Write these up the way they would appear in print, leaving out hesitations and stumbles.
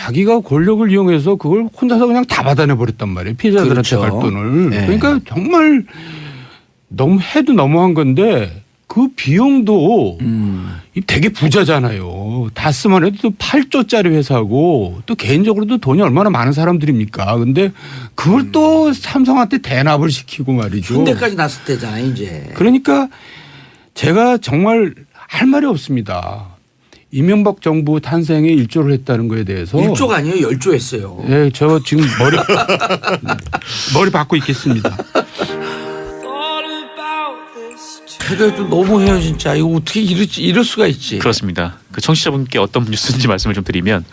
자기가 권력을 이용해서 그걸 혼자서 그냥 다 받아내 버렸단 말이에요. 피해자들한테 그렇죠. 갈 돈을. 네. 그러니까 정말 너무 해도 너무한 건데 그 비용도 되게 부자잖아요. 다스만 해도 또 8조짜리 회사고 또 개인적으로도 돈이 얼마나 많은 사람들입니까. 근데 그걸 또 삼성한테 대납을 시키고 말이죠. 현대까지 났을 때잖아요 이제. 그러니까 제가 정말 할 말이 없습니다. 이명박 정부 탄생에 일조를 했다는 거에 대해서 1조가 아니에요 10조 했어요. 네, 저 지금 머리 받고 있겠습니다. 그래도 너무해요 진짜. 이거 어떻게 이럴 수가 있지. 그렇습니다. 그 청취자분께 어떤 뉴스인지 말씀을 좀 드리면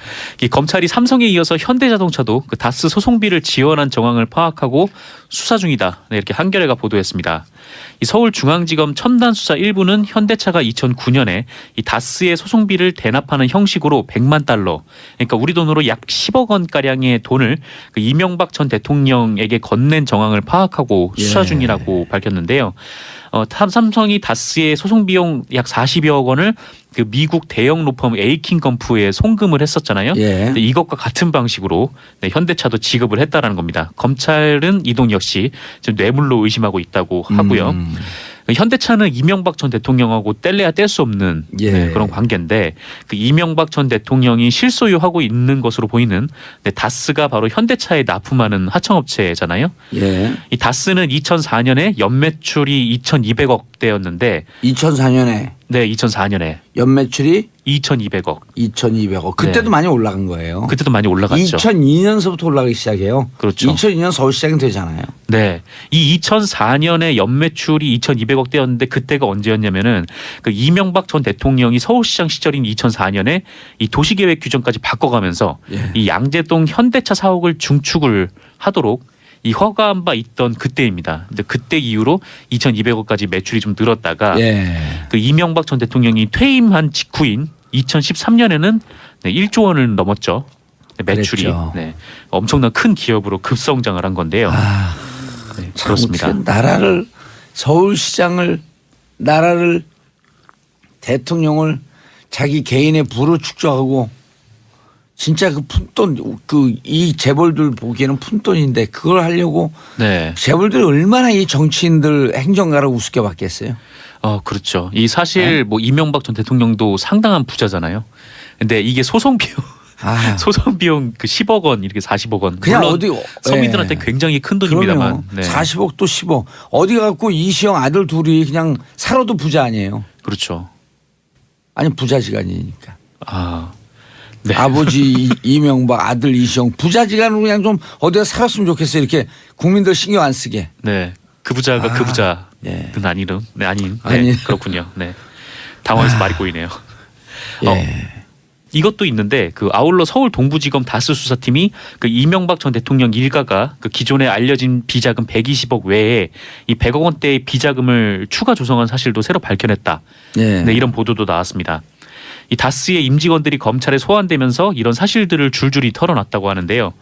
이 검찰이 삼성에 이어서 현대자동차도 그 다스 소송비를 지원한 정황을 파악하고 수사 중이다. 네, 이렇게 한겨레가 보도했습니다. 이 서울중앙지검 첨단수사 1부는 현대차가 2009년에 이 다스의 소송비를 대납하는 형식으로 100만 달러, 그러니까 우리 돈으로 약 10억 원 가량의 돈을 그 이명박 전 대통령에게 건넨 정황을 파악하고 수사 중이라고 밝혔는데요. 삼성이 다스의 소송 비용 약 40여억 원을 그 미국 대형 로펌 에이킹건프에 송금을 했었잖아요. 근데 이것과 같은 방식으로 네, 현대차도 지급을 했다라는 겁니다. 검찰은 이 돈 역시 지금 뇌물로 의심하고 있다고 하고요. 현대차는 이명박 전 대통령하고 뗄래야 뗄 수 없는 네, 그런 관계인데 그 이명박 전 대통령이 실소유하고 있는 것으로 보이는 네, 다스가 바로 현대차에 납품하는 하청업체잖아요. 이 다스는 2004년에 연매출이 2,200억대였는데 2004년에 네, 2004년에 연매출이 2,200억. 2,200억. 그때도 네. 많이 올라간 거예요. 그때도 많이 올라갔죠. 2002년서부터 올라가기 시작해요. 그렇죠. 2002년 서울시장이 되잖아요. 네. 이 2004년에 연매출이 2,200억대였는데 그때가 언제였냐면은 그 이명박 전 대통령이 서울시장 시절인 2004년에 이 도시계획 규정까지 바꿔가면서 이 양재동 현대차 사옥을 중축을 하도록 이 허가한 바 있던 그때입니다. 근데 그때 이후로 2,200억까지 매출이 좀 늘었다가 그 이명박 전 대통령이 퇴임한 직후인 2013년에는 네, 1조 원을 넘었죠. 네, 매출이 네, 엄청난 큰 기업으로 급성장을 한 건데요. 네, 그렇습니다. 나라를 서울시장을 나라를 대통령을 자기 개인의 부로 축적하고 진짜 그 푼돈 그 이 재벌들 보기에는 푼돈인데 그걸 하려고 네. 재벌들이 얼마나 이 정치인들 행정가를 우습게 봤겠어요. 그렇죠. 이 사실 뭐 이명박 전 대통령도 상당한 부자잖아요. 근데 이게 소송 비용 소송 비용 그 10억 원 이렇게 40억 원 그냥 물론 어디 서민들한테 굉장히 큰 돈입니다만 네. 40억 또 10억 어디 갖고 이시영 아들 둘이 그냥 살아도 부자 아니에요. 그렇죠. 아니 부자지간이니까. 네. 아버지 이명박 아들 이시영 부자지간으로 그냥 좀 어디가 살았으면 좋겠어요. 이렇게 국민들 신경 안 쓰게. 네. 그 부자가 그 부자는 아니름. 네, 아닌. 네, 아니. 그렇군요. 네. 당황해서 말이 꼬이네요. 이것도 있는데 그 아울러 서울 동부지검 다스 수사팀이 그 이명박 전 대통령 일가가 그 기존에 알려진 비자금 120억 외에 이 100억 원대의 비자금을 추가 조성한 사실도 새로 밝혀냈다. 네, 이런 보도도 나왔습니다. 이 다스의 임직원들이 검찰에 소환되면서 이런 사실들을 줄줄이 털어놨다고 하는데요.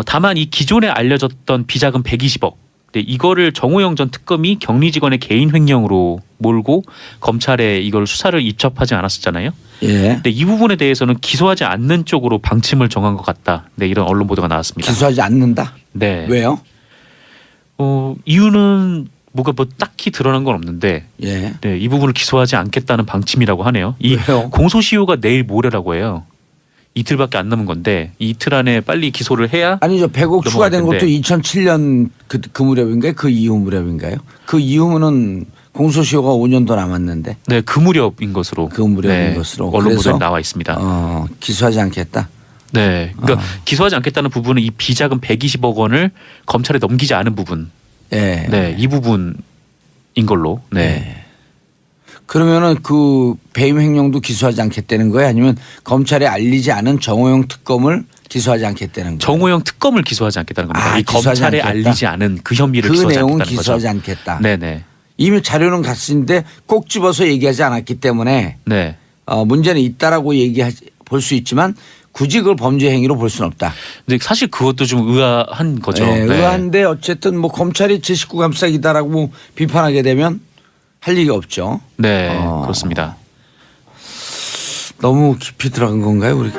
다만 이 기존에 알려졌던 비자금 120억 이거를 정호영 전 특검이 격리 직원의 개인 횡령으로 몰고 검찰에 이걸 수사를 입첩하지 않았었잖아요. 근데 이 부분에 대해서는 기소하지 않는 쪽으로 방침을 정한 것 같다. 네, 이런 언론 보도가 나왔습니다. 기소하지 않는다? 네. 왜요? 이유는 뭐가 뭐 딱히 드러난 건 없는데 네, 이 부분을 기소하지 않겠다는 방침이라고 하네요. 이 왜요? 공소시효가 내일 모레라고 해요. 이틀밖에 안 남은 건데 이틀 안에 빨리 기소를 해야 아니죠. 100억 추가된 것도 2007년 그 무렵인가요? 그 이후 무렵인가요? 그 이후는 공소시효가 5년 더 남았는데. 네, 그 무렵인 것으로. 그 무렵인 것으로. 언론 보도에 나와 있습니다. 기소하지 않겠다. 네, 그러니까 기소하지 않겠다는 부분은 이 비자금 120억 원을 검찰에 넘기지 않은 부분. 네, 이 부분인 걸로. 네. 그러면은 그 배임 횡령도 기소하지 않겠다는 거예요? 아니면 검찰에 알리지 않은 정호영 특검을 기소하지 않겠다는 거예요? 정호영 특검을 기소하지 않겠다는 겁니다. 이 검찰에 알리지 않은 그 혐의를 그 기소하지 내용은 않겠다는 기소하지 거죠. 않겠다. 네네. 이미 자료는 갔는데 꼭 집어서 얘기하지 않았기 때문에 네. 문제는 있다라고 볼 수 있지만 굳이 그걸 범죄 행위로 볼 수는 없다. 근데 사실 그것도 좀 의아한 거죠. 네, 의아한데 어쨌든 뭐 검찰이 제 식구 감싸기다라고 비판하게 되면 할 얘기 없죠. 네, 그렇습니다. 너무 깊이 들어간 건가요, 우리?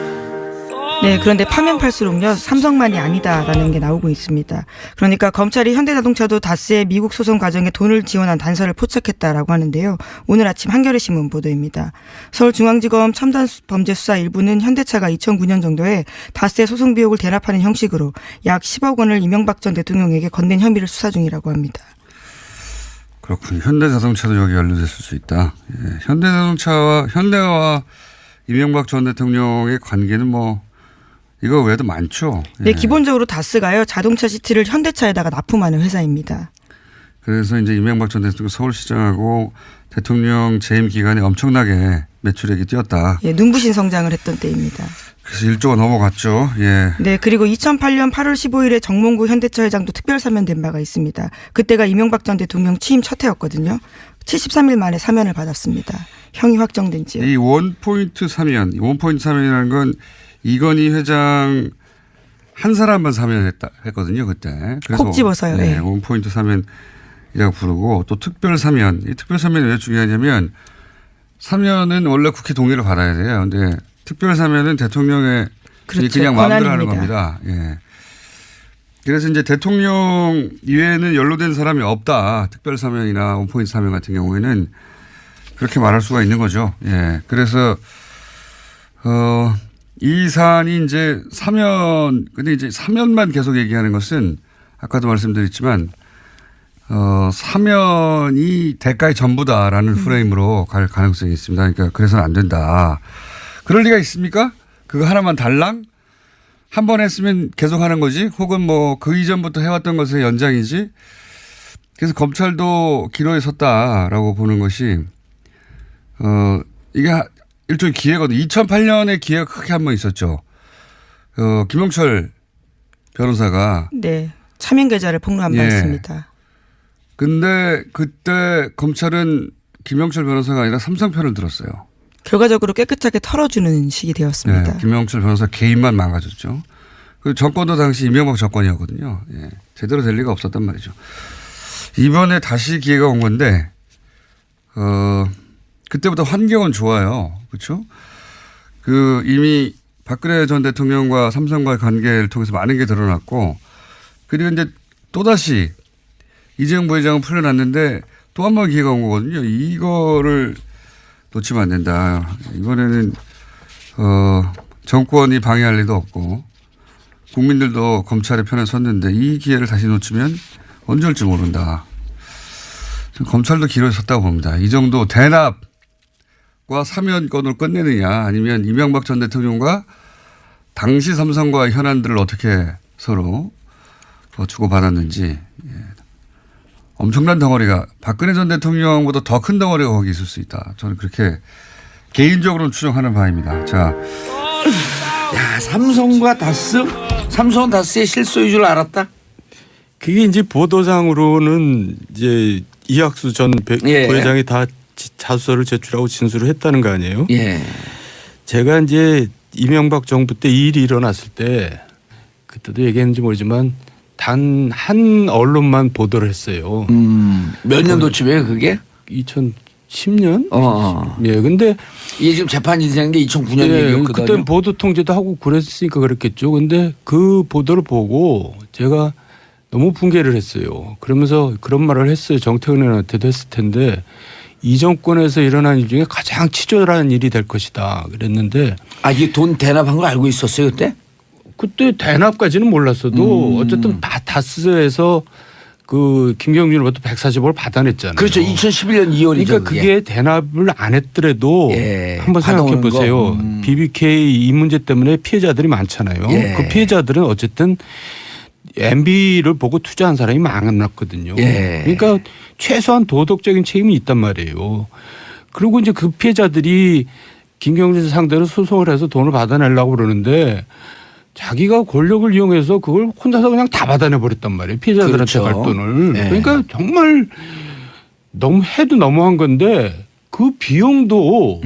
네, 그런데 파면 팔수록요 삼성만이 아니다라는 게 나오고 있습니다. 그러니까 검찰이 현대자동차도 다스의 미국 소송 과정에 돈을 지원한 단서를 포착했다라고 하는데요. 오늘 아침 한겨레 신문 보도입니다. 서울중앙지검 첨단범죄수사 1부는 현대차가 2009년 정도에 다스의 소송 비용을 대납하는 형식으로 약 10억 원을 이명박 전 대통령에게 건넨 혐의를 수사 중이라고 합니다. 그렇군요. 현대자동차도 여기 연루됐을 수 있다. 예. 현대와 이명박 전 대통령의 관계는 뭐 이거 외에도 많죠. 네, 예. 기본적으로 다스가요 자동차 시트를 현대차에다가 납품하는 회사입니다. 그래서 이제 이명박 전 대통령 서울시장하고 대통령 재임 기간에 엄청나게 매출액이 뛰었다. 예, 눈부신 성장을 했던 때입니다. 그래서 1조가 넘어갔죠. 예. 네, 그리고 2008년 8월 15일에 정몽구 현대차 회장도 특별 사면된 바가 있습니다. 그때가 이명박 전 대통령 취임 첫 해였거든요. 73일 만에 사면을 받았습니다. 형이 확정된 지요. 이 원포인트 사면, 원포인트 사면이라는 건 이건희 회장 한 사람만 사면했거든요, 그때. 그래서 콕 집어서요. 네, 네. 원포인트 사면이라고 부르고 또 특별 사면. 이 특별 사면이 왜 중요하냐면 사면은 원래 국회 동의를 받아야 돼요. 근데 특별 사면은 대통령의 그렇죠. 그냥 마음대로 하는 권한입니다. 겁니다. 예. 그래서 이제 대통령 이외에는 연루된 사람이 없다. 특별 사면이나 원포인트 사면 같은 경우에는 그렇게 말할 수가 있는 거죠. 예. 그래서 이 사안이 이제 근데 이제 사면만 계속 얘기하는 것은 아까도 말씀드렸지만 사면이 대가의 전부다라는 프레임으로 갈 가능성이 있습니다. 그러니까 그래서는 안 된다. 그럴 리가 있습니까? 그거 하나만 달랑? 한 번 했으면 계속 하는 거지? 혹은 뭐 그 이전부터 해왔던 것의 연장이지? 그래서 검찰도 기로에 섰다라고 보는 것이 이게 일종의 기회거든요. 2008년에 기회가 크게 한 번 있었죠. 김영철 변호사가. 네, 차명 계좌를 폭로한 바 예. 있습니다. 근데 그때 검찰은 김영철 변호사가 아니라 삼성 편을 들었어요. 결과적으로 깨끗하게 털어주는 식이 되었습니다. 네, 김영철 변호사 개인만 망가졌죠. 그 정권도 당시 이명박 정권이었거든요. 예, 제대로 될 리가 없었단 말이죠. 이번에 다시 기회가 온 건데 그때보다 환경은 좋아요. 그렇죠? 이미 박근혜 전 대통령과 삼성과의 관계를 통해서 많은 게 드러났고 그리고 이제 또다시 이재용 부회장은 풀려났는데 또 한 번 기회가 온 거거든요. 이거를 놓치면 안 된다. 이번에는 정권이 방해할 리도 없고 국민들도 검찰의 편에 섰는데 이 기회를 다시 놓치면 언제 올지 모른다. 검찰도 기로에 섰다고 봅니다. 이 정도 대납과 사면권을 끝내느냐 아니면 이명박 전 대통령과 당시 삼성과 현안들을 어떻게 서로 주고받았는지 엄청난 덩어리가 박근혜 전 대통령보다 더 큰 덩어리가 거기 있을 수 있다. 저는 그렇게 개인적으로는 추정하는 바입니다. 자, 야, 삼성과 다스? 삼성은 다스의 실소유인 줄 알았다? 그게 이제 보도상으로는 이제 이학수 전 예. 부회장이 다 자수서를 제출하고 진술을 했다는 거 아니에요? 예. 제가 이제 이명박 정부 때 이 일이 일어났을 때 그때도 얘기했는지 모르지만 단 한 언론만 보도를 했어요. 몇 년도쯤이에요 그게? 2010년? 예, 근데 이게 지금 재판이 되는 게 2009년 예, 얘기였거든요. 그때는 보도 통제도 하고 그랬으니까 그랬겠죠. 근데 그 보도를 보고 제가 너무 붕괴를 했어요. 그러면서 그런 말을 했어요. 정태근 의원한테도 했을 텐데 이 정권에서 일어난 일 중에 가장 치졸한 일이 될 것이다 그랬는데 아, 이게 돈 대납한 걸 알고 있었어요 그때? 그때 대납까지는 몰랐어도 어쨌든 다스에서 그 김경준으로부터 140억을 받아냈잖아요. 그렇죠. 2011년 2월이죠. 그러니까 그게 대납을 안 했더라도 예, 한번 생각해 받아오는 보세요. 거. BBK 이 문제 때문에 피해자들이 많잖아요. 예. 그 피해자들은 어쨌든 MB를 보고 투자한 사람이 많았거든요. 예. 그러니까 최소한 도덕적인 책임이 있단 말이에요. 그리고 이제 그 피해자들이 김경준 상대로 소송을 해서 돈을 받아내려고 그러는데 자기가 권력을 이용해서 그걸 혼자서 그냥 다 받아내 버렸단 말이에요. 피해자들한테 그렇죠. 갈 돈을. 예. 그러니까 정말 너무 해도 너무한 건데 그 비용도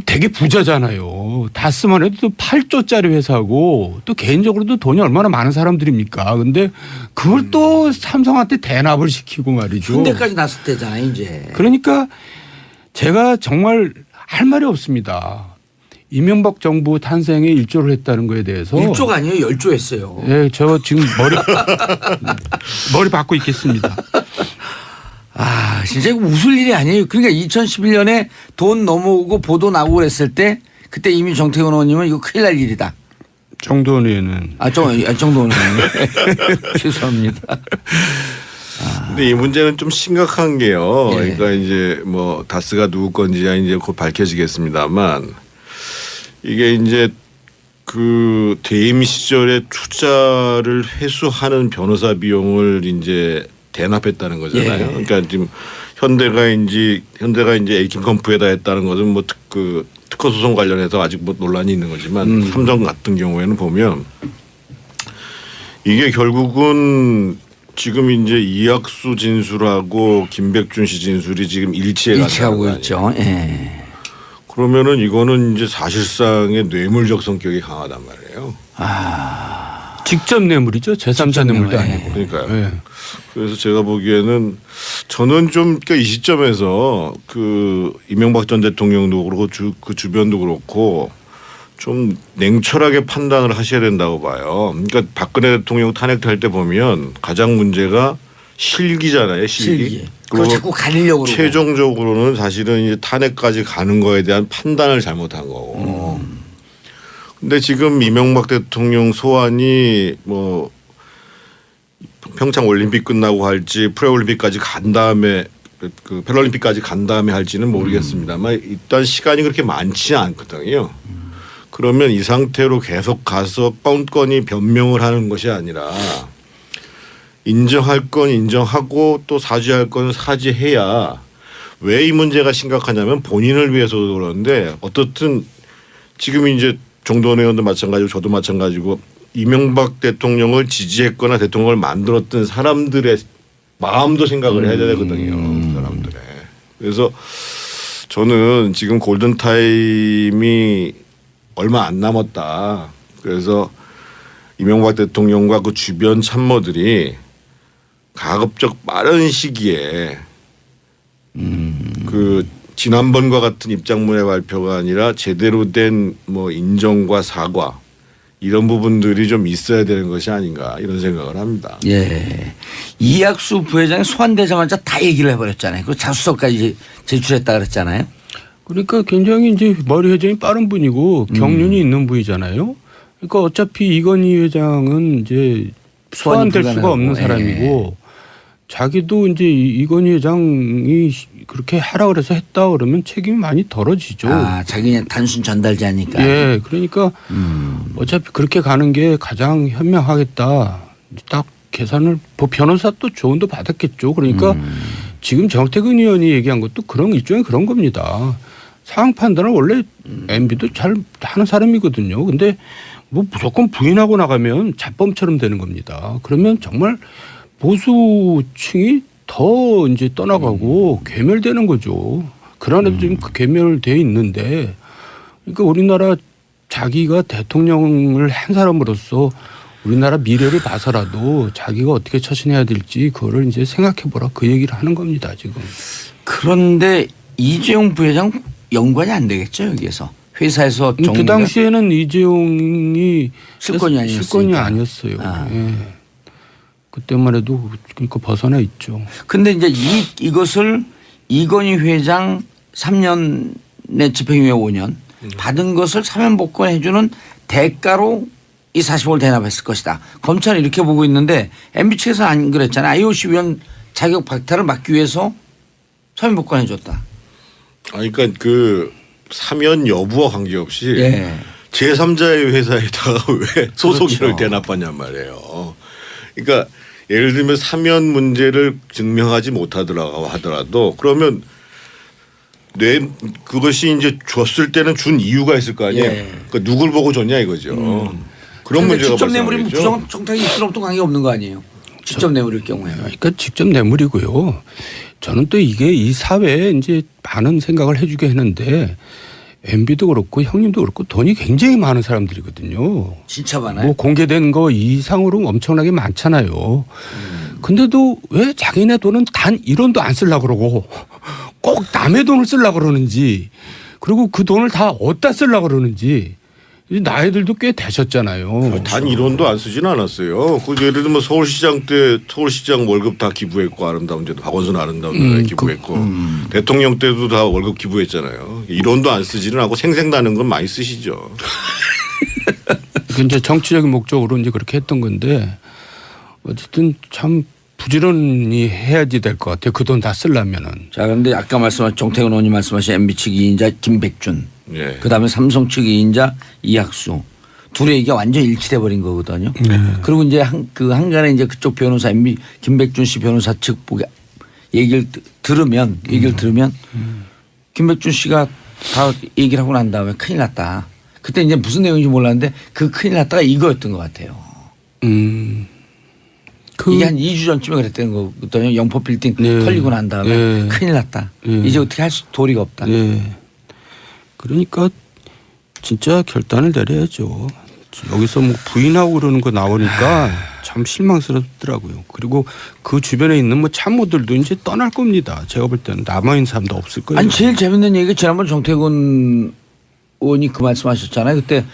되게 부자잖아요. 다스만 해도 또 8조짜리 회사고 또 개인적으로도 돈이 얼마나 많은 사람들입니까. 근데 그걸 또 삼성한테 대납을 시키고 말이죠. 현대까지 났을 때잖아요 이제. 그러니까 제가 정말 할 말이 없습니다. 이명박 정부 탄생에 일조를 했다는 거에 대해서 1조가 아니에요. 10조 했어요. 예, 저 지금 머리 받고 있겠습니다. 아, 진짜 이거 웃을 일이 아니에요. 그러니까 2011년에 돈 넘어오고 보도 나오고 그랬을 때 그때 이미 정태근 의원님은 이거 큰일 날 일이다. 정도원 의원은 정도는 죄송합니다. 근데 이 문제는 좀 심각한 게요. 예. 그러니까 이제 뭐 다스가 누구 건지야 이제 곧 밝혀지겠습니다만 이게 이제 그 퇴임 시절에 투자를 회수하는 변호사 비용을 이제 대납했다는 거잖아요. 예. 그러니까 지금 현대가 이제 에이킹컴프에다 했다는 것은 뭐 특허 소송 관련해서 아직 뭐 논란이 있는 거지만 삼성 같은 경우에는 보면 이게 결국은 지금 이제 이학수 진술하고 김백준 씨 진술이 지금 일치하고 있죠. 예. 그러면은 이거는 이제 사실상의 뇌물적 성격이 강하단 말이에요. 직접 뇌물이죠. 제3자 뇌물도 뇌물, 아니고. 그러니까요. 예. 그래서 제가 보기에는 저는 좀 그러니까 이 시점에서 그 이명박 전 대통령도 그렇고 그 주변도 그렇고 좀 냉철하게 판단을 하셔야 된다고 봐요. 그러니까 박근혜 대통령 탄핵할 때 보면 가장 문제가 실기잖아요. 실기. 그걸 자꾸 가리려고 그러고. 최종적으로는 사실은 이제 탄핵까지 가는 거에 대한 판단을 잘못한 거고. 근데 지금 이명박 대통령 소환이 뭐 평창 올림픽 끝나고 할지 프레올림픽까지 간 다음에 그 패럴림픽까지 간 다음에 할지는 모르겠습니다만 일단 시간이 그렇게 많지 않거든요. 그러면 이 상태로 계속 가서 건건히 변명을 하는 것이 아니라 인정할 건 인정하고 또 사죄할 건 사죄해야 왜 이 문제가 심각하냐면 본인을 위해서도 그런데 어떻든 지금 이제 정도원 의원도 마찬가지고 저도 마찬가지고 이명박 대통령을 지지했거나 대통령을 만들었던 사람들의 마음도 생각을 해야 되거든요. 사람들의. 그래서 저는 지금 골든타임이 얼마 안 남았다. 그래서 이명박 대통령과 그 주변 참모들이 가급적 빠른 시기에 그 지난번과 같은 입장문의 발표가 아니라 제대로 된 뭐 인정과 사과 이런 부분들이 좀 있어야 되는 것이 아닌가 이런 생각을 합니다. 예. 이학수 부회장이 소환되자마자 다 얘기를 해버렸잖아요. 그 자수서까지 제출했다 그랬잖아요. 그러니까 굉장히 이제 머리 회전이 빠른 분이고 경륜이 있는 분이잖아요. 그러니까 어차피 이건희 회장은 이제 소환될 수가 없는 사람이고 자기도 이제 이건희 회장이 그렇게 하라 그래서 했다 그러면 책임이 많이 덜어지죠. 아, 자기는 단순 전달자니까. 예, 그러니까 어차피 그렇게 가는 게 가장 현명하겠다. 딱 계산을 변호사 또 조언도 받았겠죠. 그러니까 지금 정태근 의원이 얘기한 것도 그런 일종의 그런 겁니다. 상황 판단을 원래 MB도 잘 하는 사람이거든요. 근데 뭐 무조건 부인하고 나가면 잡범처럼 되는 겁니다. 그러면 정말 보수층이 더 이제 떠나가고 괴멸되는 거죠. 그러나도 지금 그 괴멸돼 있는데 그러니까 우리나라 자기가 대통령을 한 사람으로서 우리나라 미래를 봐서라도 자기가 어떻게 처신해야 될지 그거를 이제 생각해보라 그 얘기를 하는 겁니다 지금. 그런데 이재용 부회장 연관이 안 되겠죠 여기에서 회사에서 그 정리가 당시에는 이재용이 실권이 아니었어요. 아. 예. 그때만 해도 그러니까 벗어나 있죠. 근데 이제 이것을 이건희 회장 3년내 집행유예 5년 받은 것을 사면 복권해 주는 대가로 이 40억을 대납했을 것이다. 검찰은 이렇게 보고 있는데 MB 측에서 안 그랬잖아요. IOC 위원 자격 박탈을 막기 위해서 사면 복권해 줬다. 그러니까 그 사면 여부와 관계없이 예. 제3자의 회사에다가 왜 소송인을 그렇죠. 대납하냔 말이에요. 그러니까 예를 들면 사면 문제를 증명하지 못하더라고 하더라도 그러면 그것이 이제 줬을 때는 준 이유가 있을 거 아니에요. 예. 그러니까 누굴 보고 줬냐 이거죠. 그런 문제가 직접 뇌물이면 발생하겠죠. 부정청탁이 있으면 또 관계 없는 거 아니에요. 직접 뇌물일 경우에. 그러니까 직접 뇌물이고요. 저는 또 이게 이 사회에 이제 많은 생각을 해주게 했는데 MB도 그렇고 형님도 그렇고 돈이 굉장히 많은 사람들이거든요. 진짜 많아요. 뭐 공개된 거 이상으로 엄청나게 많잖아요. 근데도 왜 자기네 돈은 단 1원도 안 쓰려고 그러고 꼭 남의 돈을 쓰려고 그러는지 그리고 그 돈을 다 어디다 쓰려고 그러는지 이제 나이들도 꽤 되셨잖아요. 단 1원도 안 쓰진 않았어요. 그 예를 들면 서울시장 때 서울시장 월급 다 기부했고 아름다운 제도 박원순 아름다운 제도에 기부했고 대통령 때도 다 월급 기부했잖아요. 1원도 안 쓰지는 않고 생생나는 건 많이 쓰시죠. 그 이제 정치적인 목적으로 이제 그렇게 했던 건데 어쨌든 참 부지런히 해야지 될 것 같아요. 그 돈 다 쓰려면은. 자, 그런데 아까 말씀하신 정태근 의원님 말씀하신 MB 측 2인자 김백준, 예. 그다음에 삼성 측 2인자 이학수, 둘의 얘기가 완전 일치돼 버린 거거든요. 그리고 이제 한간에 이제 그쪽 변호사 MB 김백준 씨 변호사 측 얘기를 들으면 김백준 씨가 다 얘기를 하고 난 다음에 큰일 났다. 그때 이제 무슨 내용인지 몰랐는데 그 큰일 났다가 이거였던 것 같아요. 이게 한 2주 전쯤에 그랬다는 거거든요. 영포 빌딩 네. 털리고 난 다음에 네. 큰일 났다. 네. 이제 어떻게 할 도리가 없다. 네. 그러니까 진짜 결단을 내려야죠. 여기서 뭐 부인하고 그러는 거 나오니까 참 실망스럽더라고요. 그리고 그 주변에 있는 뭐 참모들도 이제 떠날 겁니다. 제가 볼 때는 남아있는 사람도 없을 거예요. 아니 제일 재밌는 얘기가 지난번 정태근 의원이 그 말씀하셨잖아요. 그때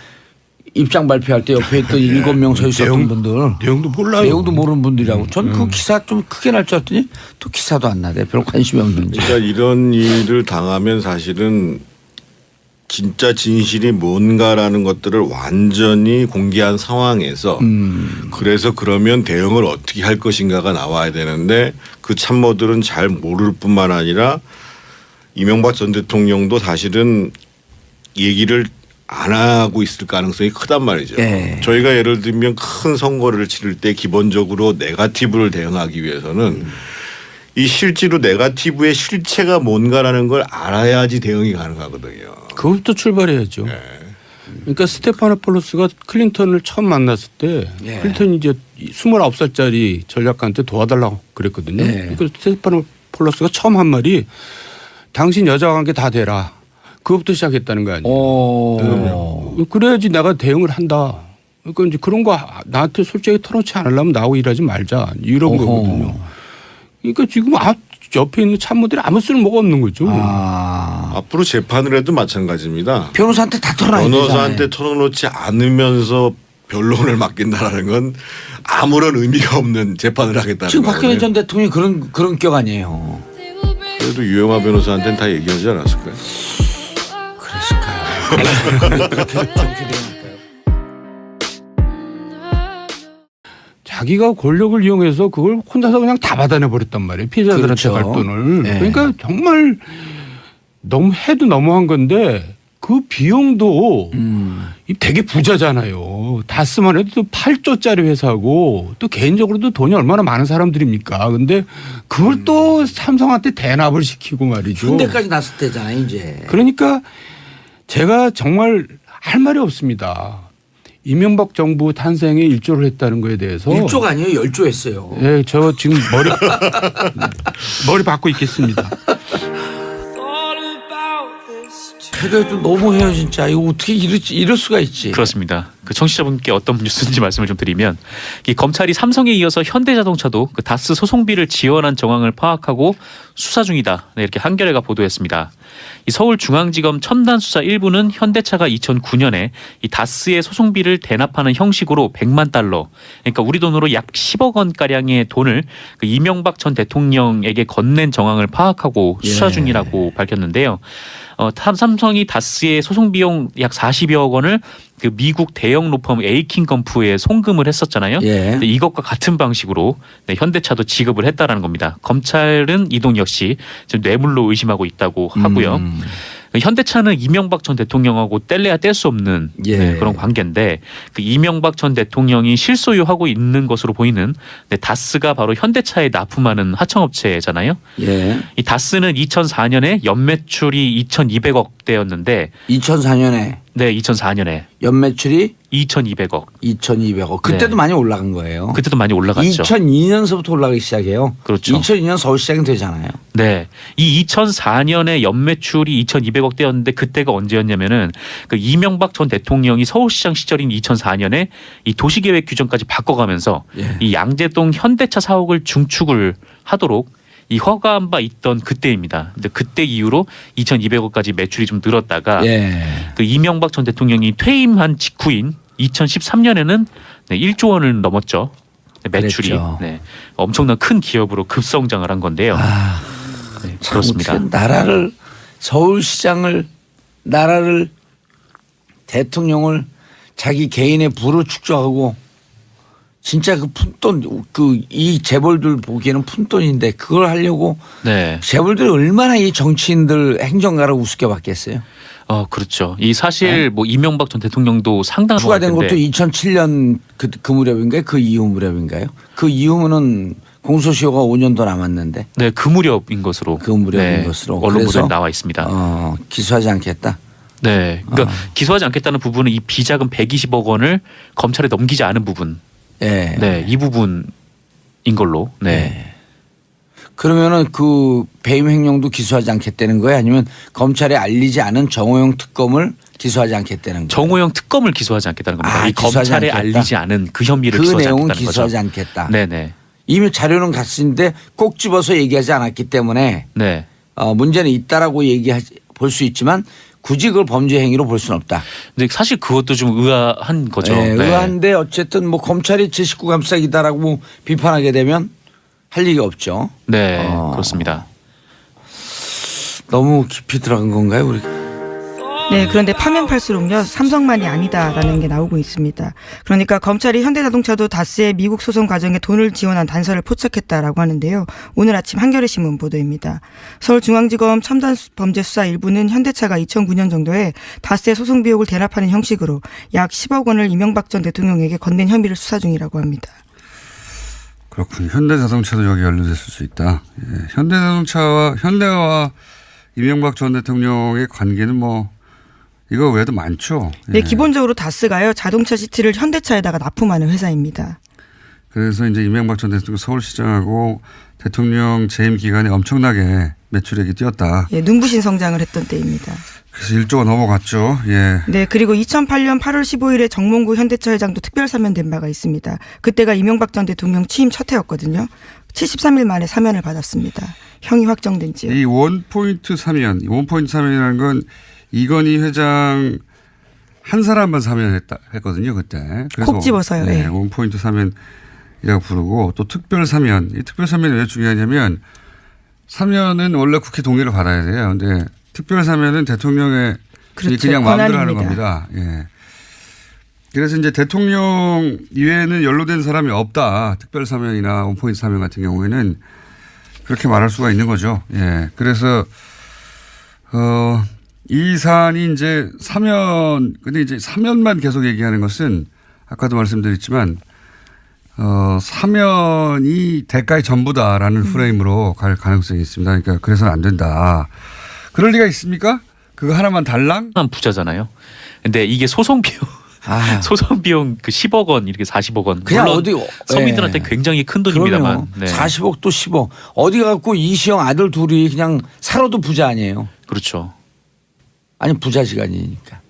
입장 발표할 때 옆에 있던 7명 서 있었던 분들. 내용도 몰라요. 내용도 모르는 분들이라고. 전 그 기사 좀 크게 날 줄 알았더니 또 기사도 안 나대. 별로 관심이 없는지. 그러니까 이런 일을 당하면 사실은 진짜 진실이 뭔가라는 것들을 완전히 공개한 상황에서 그래서 그러면 대응을 어떻게 할 것인가가 나와야 되는데 그 참모들은 잘 모를 뿐만 아니라 이명박 전 대통령도 사실은 얘기를 안 하고 있을 가능성이 크단 말이죠. 네. 저희가 예를 들면 큰 선거를 치를 때 기본적으로 네거티브를 대응하기 위해서는 이 실제로 네거티브의 실체가 뭔가라는 걸 알아야지 대응이 가능하거든요. 그것부터 출발해야죠. 그러니까 스테파노폴로스가 클린턴을 처음 만났을 때 예. 클린턴이 이제 29살짜리 전략가한테 도와달라고 그랬거든요. 예. 그러니까 스테파노폴로스가 처음 한 말이 당신 여자 관계 다 대라. 그것부터 시작했다는 거 아니에요. 그래야지 내가 대응을 한다. 그러니까 이제 그런 거 나한테 솔직히 털어놓지 않으려면 나하고 일하지 말자. 이런 거거든요. 그러니까 지금 옆에 있는 참모들이 아무 쓸모가 없는 거죠. 앞으로 재판을 해도 마찬가지입니다. 변호사한테 다 털어놔야 되잖아요. 변호사한테 털어놓지 않으면서 변론을 맡긴다라는 건 아무런 의미가 없는 재판을 하겠다는 지금 거예요. 박근혜 전 대통령이 그런 격 아니에요. 그래도 유영아 변호사한테는 다 얘기하지 않았을까요? 자기가 권력을 이용해서 그걸 혼자서 그냥 다 받아내 버렸단 말이에요. 피해자들한테 그렇죠. 갈 돈을. 네. 그러니까 정말 너무 해도 너무한 건데 그 비용도 되게 부자잖아요. 다스만 해도 또 8조짜리 회사고 또 개인적으로도 돈이 얼마나 많은 사람들입니까. 근데 그걸 또 삼성한테 대납을 시키고 말이죠. 현대까지 났을 때잖아요, 이제. 그러니까 제가 정말 할 말이 없습니다. 이명박 정부 탄생에 일조를 했다는 거에 대해서 1조가 아니에요, 10조 했어요. 네, 저 지금 머리 받고 있겠습니다. 그래도 너무해요, 진짜. 이거 어떻게 이럴 수가 있지. 그렇습니다. 그 청취자분께 어떤 뉴스인지 말씀을 좀 드리면 이 검찰이 삼성에 이어서 현대자동차도 그 다스 소송비를 지원한 정황을 파악하고 수사 중이다. 네, 이렇게 한겨레가 보도했습니다. 이 서울중앙지검 첨단수사 1부는 현대차가 2009년에 이 다스의 소송비를 대납하는 형식으로 100만 달러, 그러니까 우리 돈으로 약 10억 원가량의 돈을 그 이명박 전 대통령에게 건넨 정황을 파악하고 수사 중이라고 밝혔는데요. 삼성이 다스의 소송 비용 약 40여억 원을 그 미국 대형 로펌 에이킹 건프에 송금을 했었잖아요. 예. 이것과 같은 방식으로 현대차도 지급을 했다라는 겁니다. 검찰은 이 돈 역시 지금 뇌물로 의심하고 있다고 하고요. 현대차는 이명박 전 대통령하고 뗄래야 뗄 수 없는 그런 관계인데 그 이명박 전 대통령이 실소유하고 있는 것으로 보이는 다스가 바로 현대차에 납품하는 하청업체잖아요. 예. 이 다스는 2004년에 연매출이 2,200억대였는데 2004년에 네, 2004년에 연매출이 2,200억. 2,200억. 그때도 네. 많이 올라간 거예요. 그때도 많이 올라갔죠. 2002년서부터 올라가기 시작해요. 그렇죠. 2002년 서울시장이 되잖아요. 네. 이 2004년에 연매출이 2,200억대였는데 그때가 언제였냐면은 그 이명박 전 대통령이 서울시장 시절인 2004년에 이 도시계획 규정까지 바꿔가면서 이 양재동 현대차 사옥을 중축을 하도록 이 허가한 바 있던 그때입니다. 근데 그때 이후로 2,200억까지 매출이 좀 늘었다가 예. 그 이명박 전 대통령이 퇴임한 직후인 2013년에는 1조 원을 넘었죠. 매출이. 그랬죠. 네. 엄청난 큰 기업으로 급성장을 한 건데요. 아, 네, 참 그렇습니다. 어떻게 나라를 서울시장을 나라를 대통령을 자기 개인의 부로 축적하고 진짜 그 푼돈 그 이 재벌들 보기에는 푼돈인데 그걸 하려고 네. 재벌들이 얼마나 이 정치인들 행정가를 우습게 봤겠어요. 그렇죠. 이 사실 뭐 이명박 전 대통령도 상당한 추가된 것 것도 같은데 2007년 그 무렵인가요? 그 이후 무렵인가요? 그 이후는 공소시효가 5년도 남았는데 네, 그 무렵인 것으로 그 무렵인 것으로. 언론 보도에 그래서 나와 있습니다. 기소하지 않겠다. 네, 그러니까 기소하지 않겠다는 부분은 이 비자금 120억 원을 검찰에 넘기지 않은 부분, 예. 네, 이 부분인 걸로. 네. 예. 그러면은 그 배임 횡령도 기소하지 않겠다는 거예요? 아니면 검찰에 알리지 않은 정호영 특검을 기소하지 않겠다는 거예요? 정호영 특검을 기소하지 않겠다는 겁니다. 아, 이 기소하지 검찰에 않겠다. 알리지 않은 그 혐의를 그 기소하지 내용은 않겠다는 기소하지 거죠. 않겠다. 네네. 이미 자료는 갔는데 꼭 집어서 얘기하지 않았기 때문에 네. 문제는 있다라고 볼 수 있지만 굳이 그걸 범죄 행위로 볼 수는 없다. 근데 사실 그것도 좀 의아한 거죠. 네, 네. 의아한데 어쨌든 뭐 검찰이 제 식구 감싸기다라고 비판하게 되면 할 얘기 없죠. 네, 그렇습니다. 너무 깊이 들어간 건가요, 우리가? 네, 그런데 파면 팔수록요, 삼성만이 아니다라는 게 나오고 있습니다. 그러니까 검찰이 현대자동차도 다스의 미국 소송 과정에 돈을 지원한 단서를 포착했다라고 하는데요. 오늘 아침 한겨레 신문 보도입니다. 서울중앙지검 첨단범죄수사 1부는 현대차가 2009년 정도에 다스의 소송 비용을 대납하는 형식으로 약 10억 원을 이명박 전 대통령에게 건넨 혐의를 수사 중이라고 합니다. 그렇군요. 현대자동차도 여기 연루됐을 수 있다. 예. 현대와 이명박 전 대통령의 관계는 뭐 이거 외에도 많죠. 네, 예. 기본적으로 다스가요, 자동차 시트를 현대차에다가 납품하는 회사입니다. 그래서 이제 이명박 전 대통령 서울시장하고 대통령 재임 기간에 엄청나게 매출액이 뛰었다. 예, 눈부신 성장을 했던 때입니다. 그래서 1조가 넘어갔죠. 예. 네, 그리고 2008년 8월 15일에 정몽구 현대차 회장도 특별 사면된 바가 있습니다. 그때가 이명박 전 대통령 취임 첫 해였거든요. 73일 만에 사면을 받았습니다. 형이 확정된 지요. 이 원포인트 사면이라는 건 이건희 회장 한 사람만 사면했거든요, 그때. 그래서 콕 집어서요. 네, 네. 원포인트 사면이라고 부르고 또 특별 사면. 이 특별 사면이 왜 중요하냐면 사면은 원래 국회 동의를 받아야 돼요. 근데 특별 사면은 대통령의 그렇죠. 그냥 마음대로 하는 권한입니다. 겁니다. 예. 그래서 이제 대통령 이외에는 연루된 사람이 없다. 특별 사면이나 원포인트 사면 같은 경우에는 그렇게 말할 수가 있는 거죠. 예. 그래서 이 사안이 이제 근데 이제 사면만 계속 얘기하는 것은 아까도 말씀드렸지만 사면이 대가의 전부다라는 프레임으로 갈 가능성이 있습니다. 그러니까 그래서는 안 된다. 그럴 리가 있습니까? 그거 하나만 달랑? 한 부자잖아요. 근데 이게 소송 비용 소송 비용 그 10억 원 이렇게 40억 원. 그냥 물론 어디 서민들한테 굉장히 큰 돈입니다만. 네. 40억 또 10억. 어디 갖고 이시영 아들 둘이 그냥 살아도 부자 아니에요. 그렇죠. 아니 부자지간이니까.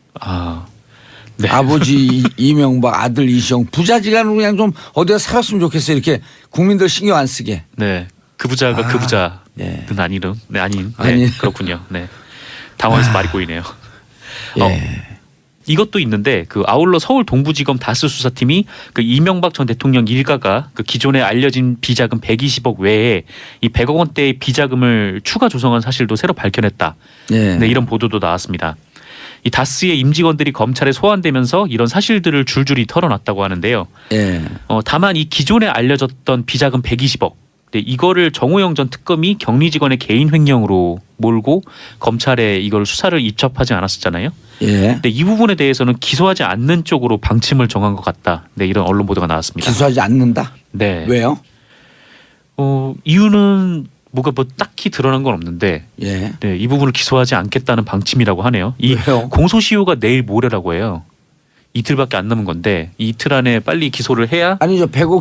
네. 아버지 이명박 아들 이시영 부자지간으로 그냥 좀 어디가 살았으면 좋겠어요. 이렇게 국민들 신경 안 쓰게. 네. 그 부자가 그 부자는 예. 아니름. 네, 아닌. 네. 아니. 그렇군요. 네. 당황해서 말이 꼬이네요. 예. 이것도 있는데 그 아울러 서울 동부지검 다스 수사팀이 그 이명박 전 대통령 일가가 그 기존에 알려진 비자금 120억 외에 이 100억 원대의 비자금을 추가 조성한 사실도 새로 밝혀냈다. 예. 네, 이런 보도도 나왔습니다. 이 다스의 임직원들이 검찰에 소환되면서 이런 사실들을 줄줄이 털어놨다고 하는데요. 예. 다만 이 기존에 알려졌던 비자금 120억 네, 이거를 정호영 전 특검이 격리 직원의 개인 횡령으로 몰고 검찰에 이걸 수사를 입첩하지 않았었잖아요. 예. 근데 이 부분에 대해서는 기소하지 않는 쪽으로 방침을 정한 것 같다. 네, 이런 언론 보도가 나왔습니다. 기소하지 않는다. 네. 왜요? 이유는 뭐가 뭐 딱히 드러난 건 없는데 예. 네, 이 부분을 기소하지 않겠다는 방침이라고 하네요. 이 왜요? 공소시효가 내일 모레라고 해요. 이틀밖에 안 남은 건데 이 이틀 안에 빨리 기소를 해야 아니죠. 100억